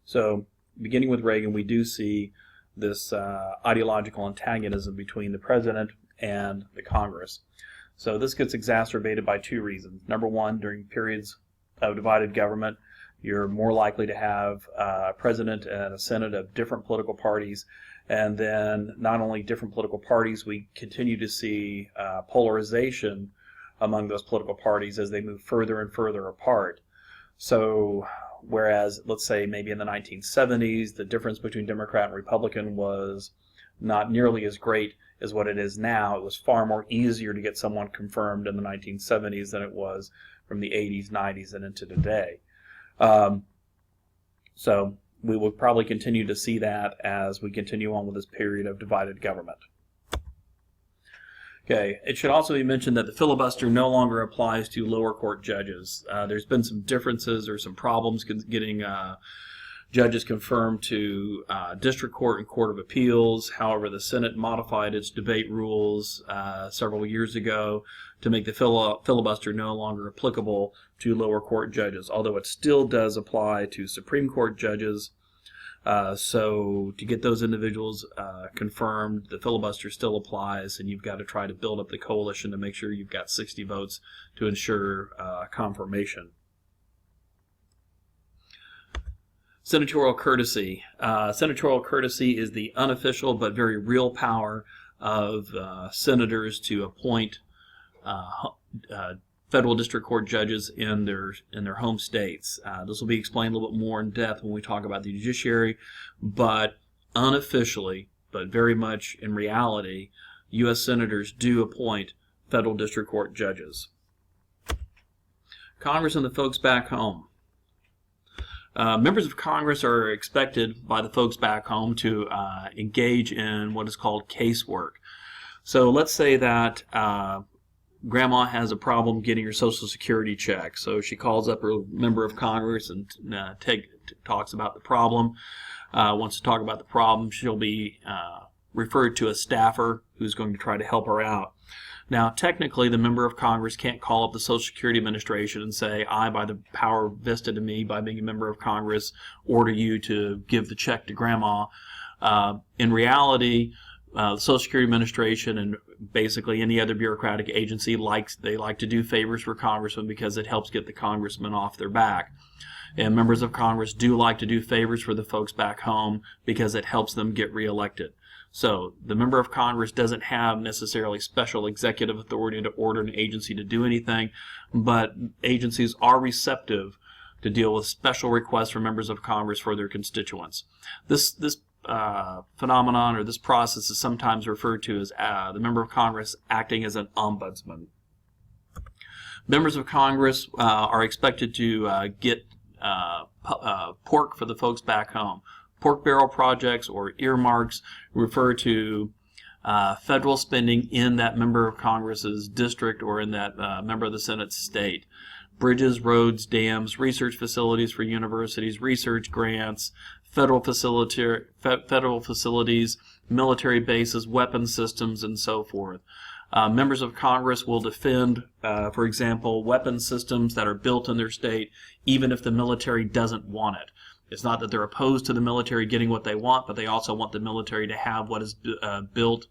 So beginning with Reagan, we do see this ideological antagonism between the president and the Congress. So this gets exacerbated by two reasons. Number one, during periods of divided government, you're more likely to have a president and a senate of different political parties. And then not only different political parties, we continue to see polarization among those political parties as they move further and further apart. So whereas, let's say, maybe in the 1970s, the difference between Democrat and Republican was not nearly as great as what it is now. It was far more easier to get someone confirmed in the 1970s than it was from the 80s, 90s, and into today. So we will probably continue to see that as we continue on with this period of divided government. Okay, it should also be mentioned that the filibuster no longer applies to lower court judges. There's been some differences or some problems getting judges confirmed to district court and court of appeals. However, the Senate modified its debate rules several years ago to make the filibuster no longer applicable to lower court judges, although it still does apply to Supreme Court judges. So to get those individuals confirmed, the filibuster still applies, and you've got to try to build up the coalition to make sure you've got 60 votes to ensure confirmation. Senatorial courtesy. Senatorial courtesy is the unofficial but very real power of senators to appoint federal district court judges in their home states. This will be explained a little bit more in depth when we talk about the judiciary, but unofficially, but very much in reality, U.S. senators do appoint federal district court judges. Congress and the folks back home. Members of Congress are expected by the folks back home to engage in what is called casework. So let's say that Grandma has a problem getting her Social Security check. So she calls up her member of Congress and talks about the problem. Wants to talk about the problem. She'll be referred to a staffer who's going to try to help her out. Now, technically, the member of Congress can't call up the Social Security Administration and say, I, by the power vested in me by being a member of Congress, order you to give the check to Grandma. In reality, the Social Security Administration and basically any other bureaucratic agency like to do favors for congressmen because it helps get the congressmen off their back. And members of Congress do like to do favors for the folks back home because it helps them get reelected. So the member of Congress doesn't have necessarily special executive authority to order an agency to do anything, but agencies are receptive to deal with special requests from members of Congress for their constituents. This phenomenon or this process is sometimes referred to as the member of Congress acting as an ombudsman. Members of Congress are expected to get pork for the folks back home. Pork barrel projects or earmarks refer to federal spending in that member of Congress's district or in that member of the Senate's state. Bridges, roads, dams, research facilities for universities, research grants, federal facilities, military bases, weapons systems, and so forth. Members of Congress will defend, for example, weapons systems that are built in their state, even if the military doesn't want it. It's not that they're opposed to the military getting what they want, but they also want the military to have what is built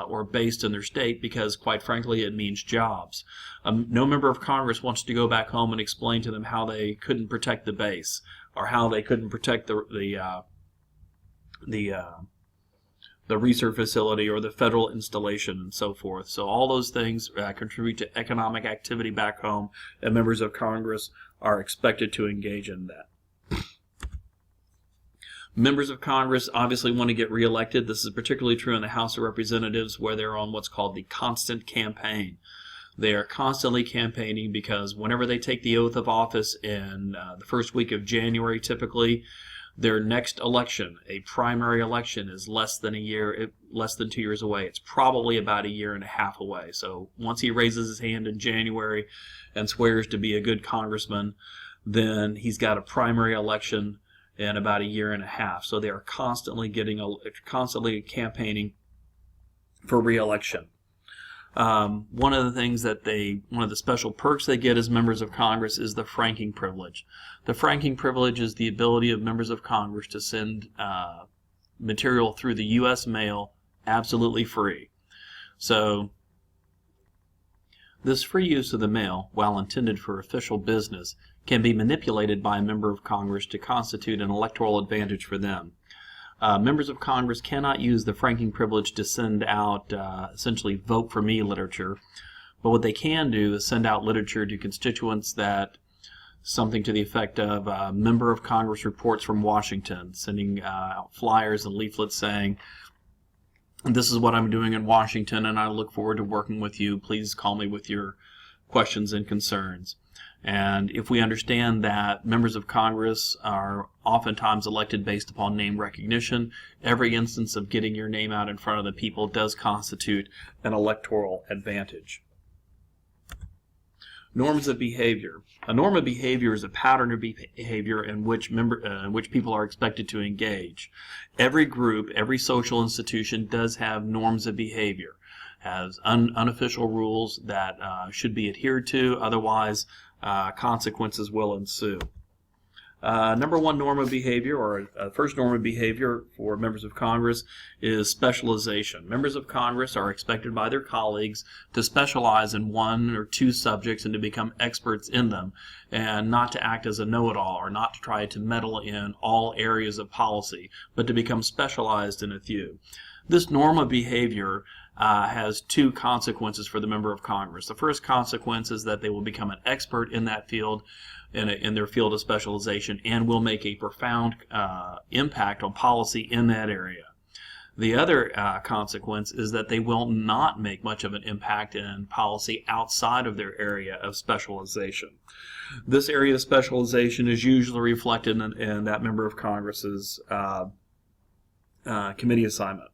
or based in their state because, quite frankly, it means jobs. No member of Congress wants to go back home and explain to them how they couldn't protect the base or how they couldn't protect the research facility or the federal installation and so forth. So all those things contribute to economic activity back home, and members of Congress are expected to engage in that. Members of Congress obviously want to get reelected. This is particularly true in the House of Representatives where they're on what's called the constant campaign. They are constantly campaigning because whenever they take the oath of office in the first week of January, typically, their next election, a primary election, is less than 2 years away. It's probably about 1.5 years away. So once he raises his hand in January and swears to be a good congressman, then he's got a primary election in about 1.5 years. So they are constantly campaigning for re-election. One of the special perks they get as members of Congress is the franking privilege. The franking privilege is the ability of members of Congress to send material through the U.S. mail absolutely free. So this free use of the mail, while intended for official business, can be manipulated by a member of Congress to constitute an electoral advantage for them. Members of Congress cannot use the franking privilege to send out essentially vote for me literature, but what they can do is send out literature to constituents that something to the effect of member of Congress reports from Washington, sending out flyers and leaflets saying, this is what I'm doing in Washington and I look forward to working with you. Please call me with your questions and concerns. And if we understand that members of Congress are oftentimes elected based upon name recognition, every instance of getting your name out in front of the people does constitute an electoral advantage. Norms of behavior. A norm of behavior is a pattern of behavior in which people are expected to engage. Every group, every social institution does have norms of behavior, has unofficial rules that should be adhered to, otherwise consequences will ensue. Number one norm of behavior, or first norm of behavior for members of Congress, is specialization. Members of Congress are expected by their colleagues to specialize in one or two subjects and to become experts in them, and not to act as a know-it-all or not to try to meddle in all areas of policy, but to become specialized in a few. This norm of behavior has two consequences for the member of Congress. The first consequence is that they will become an expert in that field, in their field of specialization, and will make a profound impact on policy in that area. The other consequence is that they will not make much of an impact in policy outside of their area of specialization. This area of specialization is usually reflected in that member of Congress's committee assignment.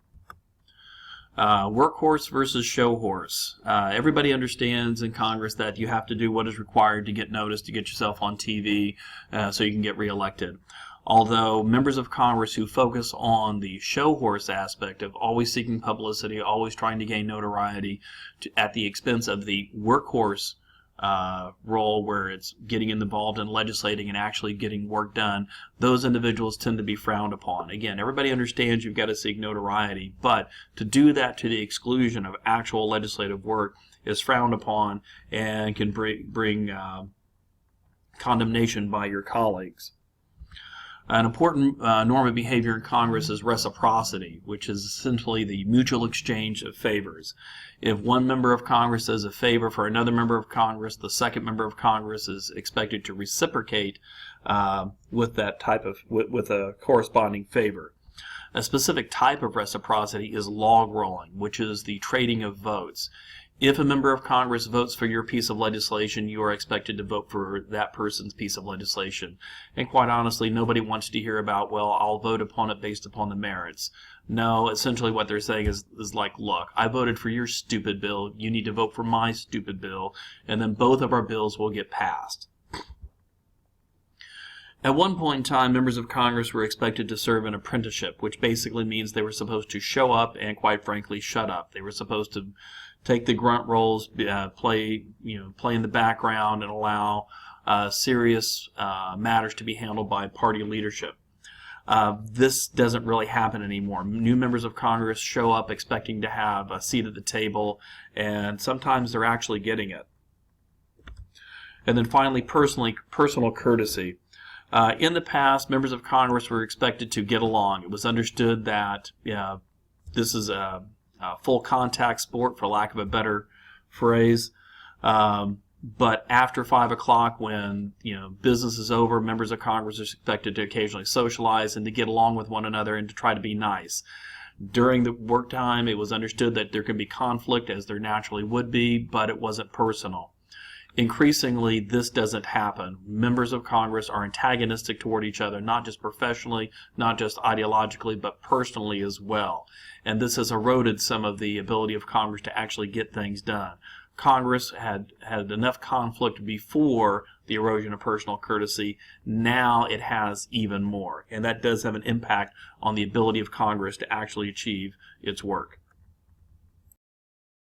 Workhorse versus show horse. Everybody understands in Congress that you have to do what is required to get noticed, to get yourself on TV, so you can get reelected. Although members of Congress who focus on the show horse aspect of always seeking publicity, always trying to gain notoriety at the expense of the workhorse role where it's getting involved in legislating and actually getting work done, those individuals tend to be frowned upon. Again, everybody understands you've got to seek notoriety, but to do that to the exclusion of actual legislative work is frowned upon and can bring condemnation by your colleagues. An important norm of behavior in Congress is reciprocity, which is essentially the mutual exchange of favors. If one member of Congress does a favor for another member of Congress, the second member of Congress is expected to reciprocate with a corresponding favor. A specific type of reciprocity is log rolling, which is the trading of votes. If a member of Congress votes for your piece of legislation, you are expected to vote for that person's piece of legislation. And quite honestly, nobody wants to hear about, well, I'll vote upon it based upon the merits. No, essentially what they're saying is like, look, I voted for your stupid bill, you need to vote for my stupid bill, and then both of our bills will get passed. At one point in time, members of Congress were expected to serve an apprenticeship, which basically means they were supposed to show up and, quite frankly, shut up. They were supposed to take the grunt roles, play in the background, and allow serious matters to be handled by party leadership. This doesn't really happen anymore. New members of Congress show up expecting to have a seat at the table, and sometimes they're actually getting it. And then finally, personal courtesy. In the past, members of Congress were expected to get along. It was understood that this is a full contact sport, for lack of a better phrase. But after 5 o'clock, when business is over, members of Congress are expected to occasionally socialize and to get along with one another and to try to be nice. During the work time, it was understood that there can be conflict, as there naturally would be, but it wasn't personal. Increasingly, this doesn't happen. Members of Congress are antagonistic toward each other, not just professionally, not just ideologically, but personally as well. And this has eroded some of the ability of Congress to actually get things done. Congress had enough conflict before the erosion of personal courtesy. Now it has even more. And that does have an impact on the ability of Congress to actually achieve its work.